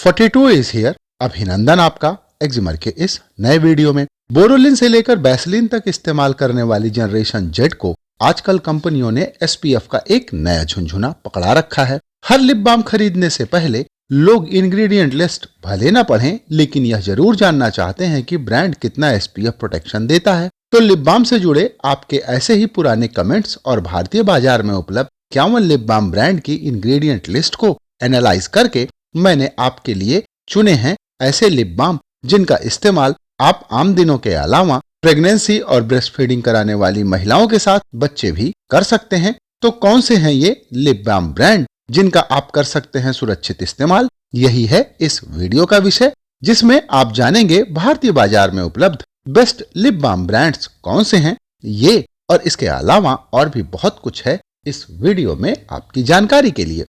42 is here. अभिनंदन आपका एक्जिमर के इस नए वीडियो में। बोरोलिन से लेकर वैसलीन तक इस्तेमाल करने वाली जनरेशन जेड को आजकल कंपनियों ने एसपीएफ का एक नया झुंझुना पकड़ा रखा है। हर लिप बाम खरीदने से पहले लोग इंग्रेडिएंट लिस्ट भले ना पढ़ें, लेकिन यह जरूर जानना चाहते हैं कि ब्रांड कितना एसपीएफ प्रोटेक्शन देता है। तो लिप बाम से जुड़े आपके ऐसे ही पुराने कमेंट्स और भारतीय बाजार में उपलब्ध 51 लिप बाम ब्रांड की इंग्रेडिएंट लिस्ट को एनालाइज करके मैंने आपके लिए चुने हैं ऐसे लिप बाम जिनका इस्तेमाल आप आम दिनों के अलावा प्रेगनेंसी और ब्रेस्ट फीडिंग कराने वाली महिलाओं के साथ बच्चे भी कर सकते हैं। तो कौन से हैं ये लिप बाम ब्रांड जिनका आप कर सकते हैं सुरक्षित इस्तेमाल? यही है इस वीडियो का विषय, जिसमें आप जानेंगे भारतीय बाजार में उपलब्ध बेस्ट लिप बाम ब्रांड्स कौन से हैं। ये और इसके अलावा और भी बहुत कुछ है इस वीडियो में आपकी जानकारी के लिए।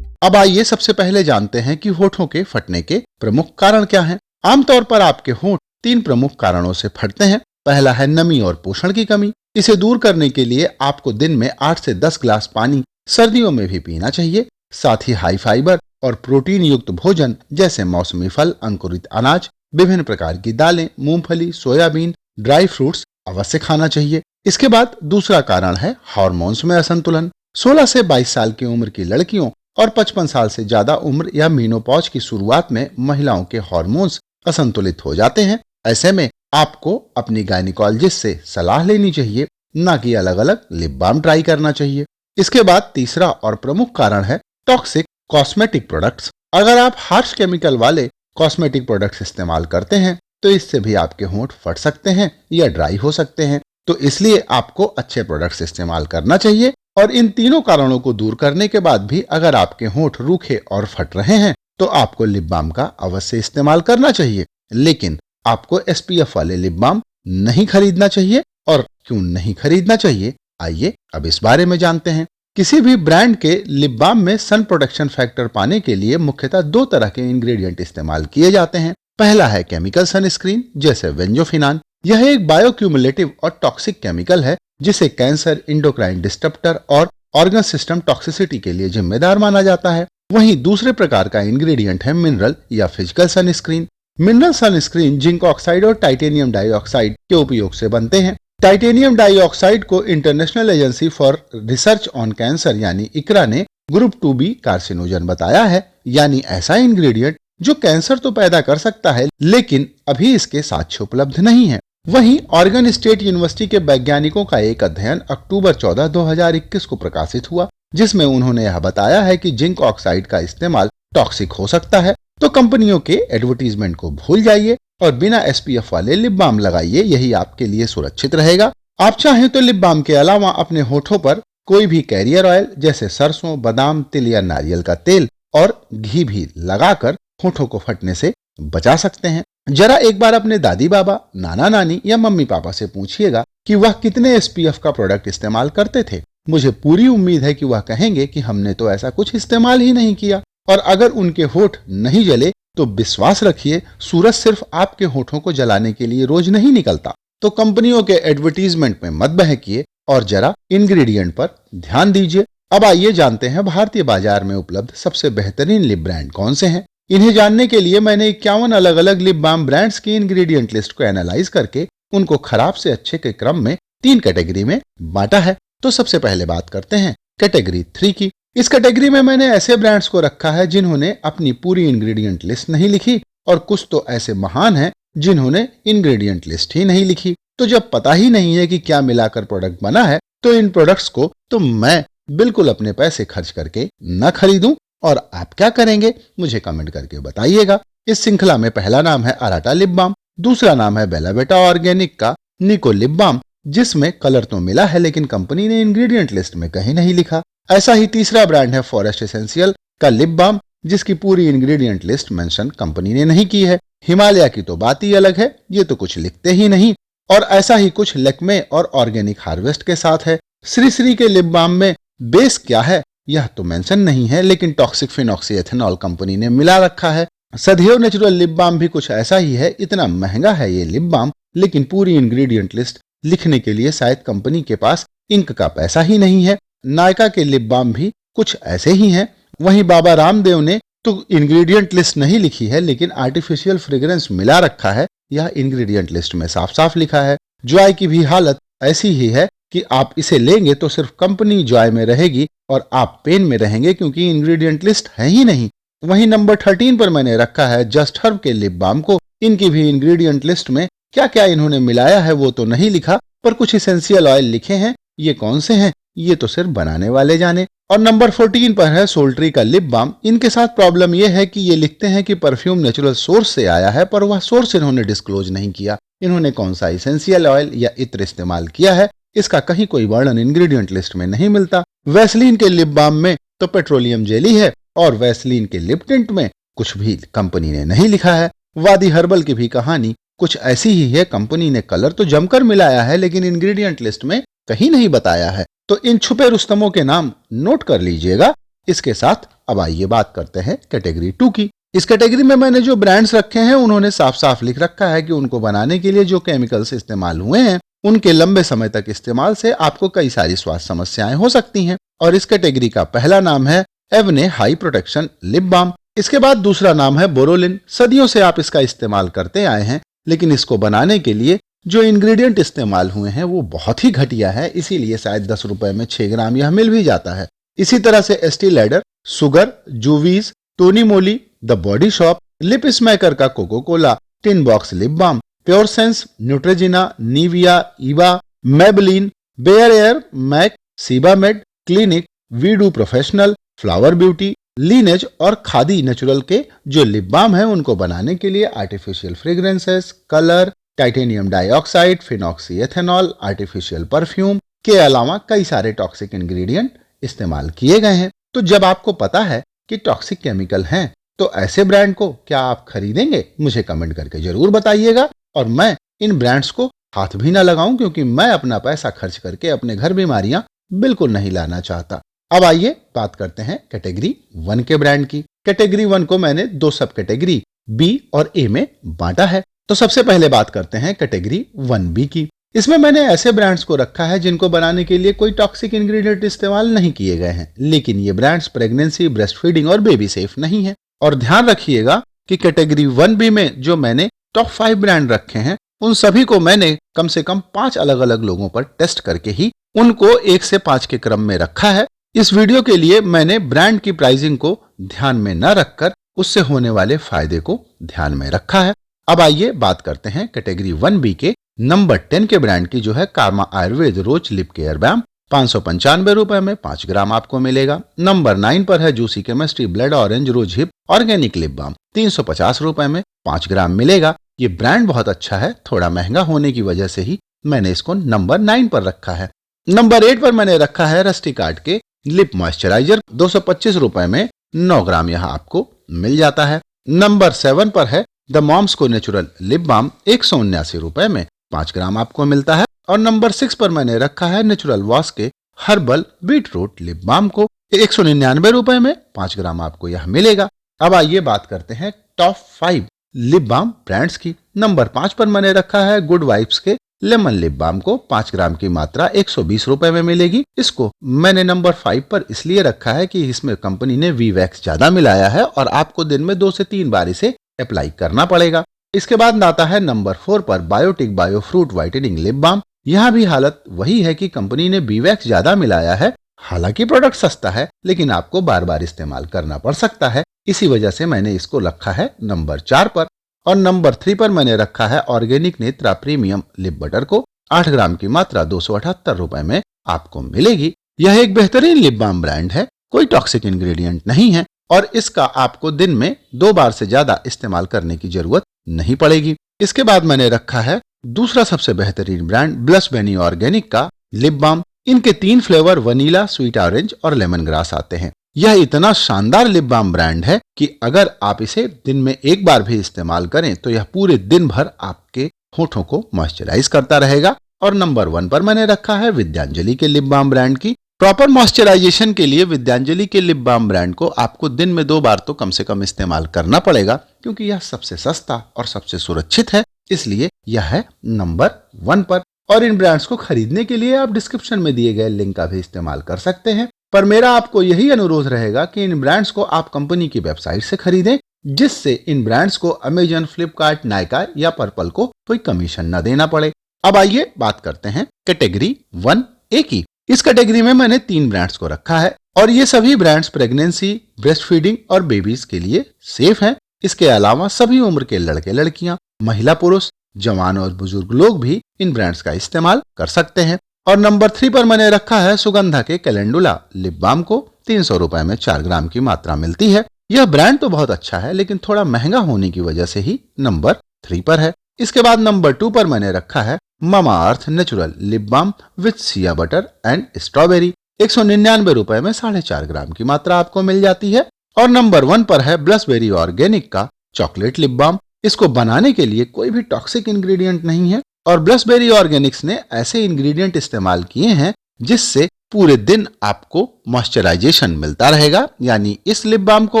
अब आइए सबसे पहले जानते हैं कि होठों के फटने के प्रमुख कारण क्या हैं। आमतौर पर आपके होंठ 3 प्रमुख कारणों से फटते हैं। पहला है नमी और पोषण की कमी। इसे दूर करने के लिए आपको दिन में 8 से 10 ग्लास पानी सर्दियों में भी पीना चाहिए। साथ ही हाई फाइबर और प्रोटीन युक्त भोजन जैसे मौसमी फल, अंकुरित अनाज, विभिन्न प्रकार की दालें, मूंगफली, सोयाबीन, ड्राई फ्रूट्स अवश्य खाना चाहिए। इसके बाद दूसरा कारण है हार्मोन्स में असंतुलन। 16 से 22 साल की उम्र की लड़कियों और 55 साल से ज्यादा उम्र या मीनोपॉज की शुरुआत में महिलाओं के हार्मोन्स असंतुलित हो जाते हैं। ऐसे में आपको अपनी गायनिकोलॉजिस्ट से सलाह लेनी चाहिए, ना कि अलग अलग लिप बाम ट्राई करना चाहिए। इसके बाद तीसरा और प्रमुख कारण है टॉक्सिक कॉस्मेटिक प्रोडक्ट्स। अगर आप हार्श केमिकल वाले कॉस्मेटिक प्रोडक्ट्स इस्तेमाल करते हैं तो इससे भी आपके होंठ फट सकते हैं या ड्राई हो सकते हैं। तो इसलिए आपको अच्छे प्रोडक्ट्स इस्तेमाल करना चाहिए। और इन तीनों कारणों को दूर करने के बाद भी अगर आपके होंठ रूखे और फट रहे हैं तो आपको लिप बाम का अवश्य इस्तेमाल करना चाहिए। लेकिन आपको एसपीएफ वाले लिप बाम नहीं खरीदना चाहिए। और क्यों नहीं खरीदना चाहिए, आइए अब इस बारे में जानते हैं। किसी भी ब्रांड के लिप बाम में सन प्रोटेक्शन फैक्टर पाने के लिए मुख्यतः 2 तरह के इंग्रेडिएंट इस्तेमाल किए जाते हैं। पहला है केमिकल सनस्क्रीन जैसे वेंजोफिनान। यह एक बायोक्यूमुलेटिव और टॉक्सिक केमिकल है जिसे कैंसर, इंडोक्राइन डिस्टर्बर और ऑर्गन सिस्टम टॉक्सिसिटी के लिए जिम्मेदार माना जाता है। वहीं दूसरे प्रकार का इंग्रेडिएंट है मिनरल या physical sunscreen. Mineral sunscreen zinc oxide और टाइटेनियम डाइऑक्साइड के उपयोग से बनते हैं। टाइटेनियम डाइऑक्साइड को international agency for research on cancer यानी इकरा ने ग्रुप 2B कार्सिनोजन बताया है, यानी ऐसा इंग्रेडिएंट जो कैंसर तो पैदा कर सकता है लेकिन अभी इसके साक्ष्य उपलब्ध नहीं है। वहीं ऑरेगन स्टेट यूनिवर्सिटी के वैज्ञानिकों का एक अध्ययन अक्टूबर 14, 2021 को प्रकाशित हुआ, जिसमें उन्होंने यह बताया है कि जिंक ऑक्साइड का इस्तेमाल टॉक्सिक हो सकता है। तो कंपनियों के एडवर्टीजमेंट को भूल जाइए और बिना एसपीएफ वाले लिप बाम लगाइए, यही आपके लिए सुरक्षित रहेगा। आप चाहें तो लिप बाम के अलावा अपने होठों पर कोई भी कैरियर ऑयल जैसे सरसों, बादाम, तिल या नारियल का तेल और घी भी लगाकर होठों को फटने से बचा सकते हैं। जरा एक बार अपने दादी बाबा, नाना नानी या मम्मी पापा से पूछिएगा कि वह कितने एसपीएफ का प्रोडक्ट इस्तेमाल करते थे। मुझे पूरी उम्मीद है कि वह कहेंगे कि हमने तो ऐसा कुछ इस्तेमाल ही नहीं किया। और अगर उनके होठ नहीं जले तो विश्वास रखिए, सूरज सिर्फ आपके होठों को जलाने के लिए रोज नहीं निकलता। तो कंपनियों के एडवर्टीजमेंट में मत बहकिए और जरा इंग्रेडिएंट पर ध्यान दीजिए। अब आइए जानते हैं भारतीय बाजार में उपलब्ध सबसे बेहतरीन लिप ब्रांड कौन से हैं। इन्हें जानने के लिए मैंने 51 अलग अलग लिप बाम ब्रांड्स की इंग्रेडिएंट लिस्ट को एनालाइज करके उनको खराब से अच्छे के क्रम में 3 कैटेगरी में बांटा है। तो सबसे पहले बात करते हैं कैटेगरी 3 की। इस कैटेगरी में मैंने ऐसे ब्रांड्स को रखा है जिन्होंने अपनी पूरी इंग्रेडिएंट लिस्ट नहीं लिखी, और कुछ तो ऐसे महान हैं जिन्होंने इंग्रेडिएंट लिस्ट ही नहीं लिखी। तो जब पता ही नहीं है कि क्या मिलाकर प्रोडक्ट बना है तो इन प्रोडक्ट्स को तो मैं बिल्कुल अपने पैसे खर्च करके न खरीदूं। और आप क्या करेंगे मुझे कमेंट करके बताइएगा। इस श्रृंखला में पहला नाम है अराटा लिप बाम, दूसरा नाम है बेला बेटा ऑर्गेनिक का निको लिप बाम, जिसमें कलर तो मिला है लेकिन कंपनी ने इंग्रेडिएंट लिस्ट में कहीं नहीं लिखा। ऐसा ही तीसरा ब्रांड है फॉरेस्ट एसेंशियल का लिप बाम, जिसकी पूरी इंग्रेडिएंट लिस्ट मेंशन कंपनी ने नहीं की है। हिमालय की तो बात ही अलग है, ये तो कुछ लिखते ही नहीं। और ऐसा ही कुछ लैक्मे और ऑर्गेनिक हार्वेस्ट के साथ है। श्री श्री के लिप बाम में बेस क्या है यह तो मेंशन नहीं है, लेकिन टॉक्सिक फिनॉक्सी एथेनॉल कंपनी ने मिला रखा है। सदैव नेचुरल लिप बाम भी कुछ ऐसा ही है। इतना महंगा है ये लिप बाम, लेकिन पूरी इंग्रेडिएंट लिस्ट लिखने के लिए शायद कंपनी के पास इंक का पैसा ही नहीं है। नायका के लिप बाम भी कुछ ऐसे ही हैं। वहीं बाबा रामदेव ने तो इंग्रेडिएंट लिस्ट नहीं लिखी है, लेकिन आर्टिफिशियल फ्रेग्रेंस मिला रखा है, यह इंग्रेडिएंट लिस्ट में साफ साफ लिखा है। जॉय की भी हालत ऐसी ही है कि आप इसे लेंगे तो सिर्फ कंपनी जॉय में रहेगी और आप पेन में रहेंगे, क्योंकि इंग्रेडिएंट लिस्ट है ही नहीं। वहीं नंबर 13 पर मैंने रखा है जस्ट हर्ब के लिप बाम को। इनकी भी इंग्रेडिएंट लिस्ट में क्या क्या इन्होंने मिलाया है वो तो नहीं लिखा, पर कुछ इसेंशियल ऑयल लिखे हैं। ये कौन से हैं ये तो सिर्फ बनाने वाले जाने। और नंबर 14 पर है सोल्ट्री का लिप बाम। इनके साथ प्रॉब्लम यह है कि ये लिखते हैं कि परफ्यूम नेचुरल सोर्स से आया है, पर वह सोर्स इन्होंने डिस्क्लोज नहीं किया। इन्होंने कौन सा इसेंशियल ऑयल या इत्र इस्तेमाल किया है इसका कहीं कोई वर्णन इंग्रेडिएंट लिस्ट में नहीं मिलता। वैसलीन के लिप बाम में तो पेट्रोलियम जेली है और वैसलीन के लिप टिंट में कुछ भी कंपनी ने नहीं लिखा है। वादी हर्बल की भी कहानी कुछ ऐसी ही है। कंपनी ने कलर तो जमकर मिलाया है, लेकिन इंग्रेडिएंट लिस्ट में कहीं नहीं बताया है। तो इन छुपे रुस्तमों के नाम नोट कर लीजिएगा। इसके साथ अब आइए बात करते हैं कैटेगरी 2 की। इस कैटेगरी में मैंने जो ब्रांड्स रखे हैं उन्होंने साफ साफ लिख रखा है कि उनको बनाने के लिए जो केमिकल्स इस्तेमाल हुए हैं उनके लंबे समय तक इस्तेमाल से आपको कई सारी स्वास्थ्य समस्याएं हो सकती हैं। और इस कैटेगरी का पहला नाम है एवने हाई प्रोटेक्शन लिप बाम। इसके बाद दूसरा नाम है बोरोलिन। सदियों से आप इसका इस्तेमाल करते आए हैं, लेकिन इसको बनाने के लिए जो इंग्रेडिएंट इस्तेमाल हुए हैं वो बहुत ही घटिया है, इसीलिए शायद 10 रुपए में 6 ग्राम यह मिल भी जाता है। इसी तरह से एस्टी लैडर, सुगर, जूवीज, Tony Moly, The Body Shop, Lip Smacker का Coca Cola, Tin Box Lip Balm, Pure Sense, Neutrogena, Nivea, Eva, Maybelline, बेयर एयर, मैक, सीबामेड, क्लिनिक, वीडू प्रोफेशनल, फ्लावर ब्यूटी, लीनेज और खादी नेचुरल के जो लिप बाम है उनको बनाने के लिए artificial fragrances, colour, titanium dioxide, phenoxy ethanol, artificial perfume के अलावा कई सारे टॉक्सिक इंग्रेडिएंट इस्तेमाल किए गए हैं। तो जब आपको पता है कि टॉक्सिक केमिकल हैं, तो ऐसे ब्रांड को क्या आप खरीदेंगे? मुझे कमेंट करके जरूर बताइएगा। और मैं इन ब्रांड्स को हाथ भी ना लगाऊं, क्योंकि मैं अपना पैसा खर्च करके अपने घर बीमारियां बिल्कुल नहीं लाना चाहता। अब आइए बात करते हैं कैटेगरी 1 के ब्रांड की। कैटेगरी 1 को मैंने 2 सब कैटेगरी बी और ए में बांटा है। तो सबसे पहले बात करते हैं कैटेगरी 1B की। इसमें मैंने ऐसे ब्रांड्स को रखा है जिनको बनाने के लिए कोई टॉक्सिक इंग्रेडिएंट इस्तेमाल नहीं किए गए हैं, लेकिन ये ब्रांड्स प्रेगनेंसी, ब्रेस्ट फीडिंग और बेबी सेफ नहीं है। और ध्यान रखिएगा कि कैटेगरी 1B में जो मैंने टॉप 5 ब्रांड रखे हैं उन सभी को मैंने कम से कम 5 अलग अलग लोगों पर टेस्ट करके ही उनको 1 से 5 के क्रम में रखा है। इस वीडियो के लिए मैंने ब्रांड की प्राइसिंग को ध्यान में न रखकर उससे होने वाले फायदे को ध्यान में रखा है। अब आइए बात करते हैं कैटेगरी 1B के नंबर 10 के ब्रांड की, जो है कारमा आयुर्वेद रोज लिप केयर बाम। 595 रुपए में 5 ग्राम आपको मिलेगा। नंबर 9 पर है juicy chemistry blood orange rose hip organic lip balm. 350 रुपए में 5 ग्राम मिलेगा। ये ब्रांड बहुत अच्छा है, थोड़ा महंगा होने की वजह से ही मैंने इसको नंबर 9 पर रखा है। नंबर 8 पर मैंने रखा है रस्टिक आर्ट के लिप मॉइस्चराइजर। 225 रुपए में 9 ग्राम यहाँ आपको मिल जाता है। नंबर 7 पर है द मॉम्स को नेचुरल लिप बाम। 179 रुपए में 5 ग्राम आपको मिलता है। और नंबर 6 पर मैंने रखा है नेचुरल वॉश के हर्बल बीटरूट लिप बाम को। 199 रुपए में 5 ग्राम आपको यह मिलेगा। अब आइए बात करते हैं टॉप 5 लिप बाम ब्रांड्स की। नंबर 5 पर मैंने रखा है गुड वाइब्स के लेमन लिप बाम को। 5 ग्राम की मात्रा 120 रुपए में मिलेगी। इसको मैंने नंबर 5 पर इसलिए रखा है कि इसमें कंपनी ने वी वैक्स ज्यादा मिलाया है और आपको दिन में 2 से 3 बार इसे अप्लाई करना पड़ेगा। इसके बाद आता है नंबर 4 पर Biotique bio fruit whitening lip balm. यहाँ भी हालत वही है कि कंपनी ने बी वैक्स ज्यादा मिलाया है। हालांकि प्रोडक्ट सस्ता है, लेकिन आपको बार बार इस्तेमाल करना पड़ सकता है। इसी वजह से मैंने इसको रखा है नंबर 4 पर। और नंबर 3 पर मैंने रखा है organic Netra premium lip butter को। 8 ग्राम की मात्रा 278 रुपए में आपको मिलेगी। यह एक बेहतरीन लिप बाम ब्रांड है, कोई टॉक्सिक इंग्रेडिएंट नहीं है और इसका आपको दिन में 2 बार से ज्यादा इस्तेमाल करने की जरूरत नहीं पड़ेगी। इसके बाद मैंने रखा है दूसरा सबसे बेहतरीन ब्रांड ब्लश बेनी ऑर्गेनिक का लिप बाम। इनके 3 फ्लेवर वनीला, स्वीट ऑरेंज और लेमन ग्रास आते हैं। यह इतना शानदार लिप बाम ब्रांड है कि अगर आप इसे दिन में 1 बार भी इस्तेमाल करें तो यह पूरे दिन भर आपके होठों को मॉइस्चराइज करता रहेगा। और नंबर 1 पर मैंने रखा है विद्यांजलि के लिप बाम ब्रांड की। प्रॉपर मॉइस्चराइजेशन के लिए विद्यांजलि के लिप बाम ब्रांड को आपको दिन में 2 बार तो कम से कम इस्तेमाल करना पड़ेगा, क्योंकि यह सबसे सस्ता और सबसे सुरक्षित है, इसलिए यह है नंबर 1 पर। और इन ब्रांड्स को खरीदने के लिए आप डिस्क्रिप्शन में दिए गए लिंक का भी इस्तेमाल कर सकते हैं। पर मेरा आपको यही अनुरोध रहेगा कि इन ब्रांड्स को आप कंपनी की वेबसाइट से खरीदें, जिससे इन ब्रांड्स को अमेजन, फ्लिपकार्ट, नायका या पर्पल को कोई कमीशन न देना पड़े। अब आइए बात करते हैं कैटेगरी 1A की। इस कैटेगरी में मैंने 3 ब्रांड्स को रखा है और ये सभी ब्रांड्स प्रेगनेंसी, ब्रेस्ट फीडिंग और बेबीज के लिए सेफ हैं। इसके अलावा सभी उम्र के लड़के लड़कियां, महिला पुरुष, जवान और बुजुर्ग लोग भी इन ब्रांड्स का इस्तेमाल कर सकते हैं। और नंबर 3 पर मैंने रखा है सुगंधा के कैलेंडुला लिप बाम को। 300 रुपए में 4 ग्राम की मात्रा मिलती है। यह ब्रांड तो बहुत अच्छा है, लेकिन थोड़ा महंगा होने की वजह से ही नंबर 3 पर है। इसके बाद नंबर 2 पर मैंने रखा है Mamaearth natural lip balm with shea butter and strawberry. 199 रुपए में 4.5 ग्राम की मात्रा आपको मिल जाती है। और नंबर 1 पर है ब्लसबेरी ऑर्गेनिक का चॉकलेट लिप बाम। इसको बनाने के लिए कोई भी टॉक्सिक इंग्रेडिएंट नहीं है और ब्लसबेरी ऑर्गेनिक्स ने ऐसे इंग्रेडिएंट इस्तेमाल किए हैं जिससे पूरे दिन आपको मॉइस्चराइजेशन मिलता रहेगा। यानी इस लिप बाम को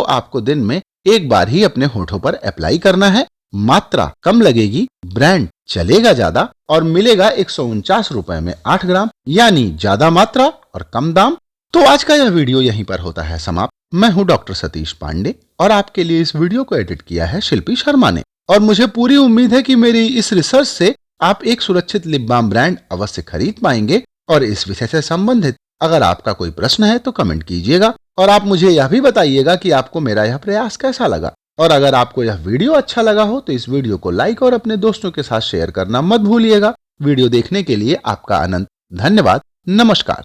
आपको दिन में एक बार ही अपने होठों पर अप्लाई करना है। मात्रा कम लगेगी, ब्रांड चलेगा ज्यादा और मिलेगा 149 रुपए में 8 ग्राम, यानी ज्यादा मात्रा और कम दाम। तो आज का यह वीडियो यहीं पर होता है समाप्त। मैं हूं डॉक्टर सतीश पांडे और आपके लिए इस वीडियो को एडिट किया है शिल्पी शर्मा ने। और मुझे पूरी उम्मीद है कि मेरी इस रिसर्च से आप एक सुरक्षित लिप बाम ब्रांड अवश्य खरीद पाएंगे। और इस विषय से संबंधित अगर आपका कोई प्रश्न है तो कमेंट कीजिएगा और आप मुझे यह भी बताइएगा कि आपको मेरा यह प्रयास कैसा लगा। और अगर आपको यह वीडियो अच्छा लगा हो तो इस वीडियो को लाइक और अपने दोस्तों के साथ शेयर करना मत भूलिएगा। वीडियो देखने के लिए आपका अनंत धन्यवाद। नमस्कार।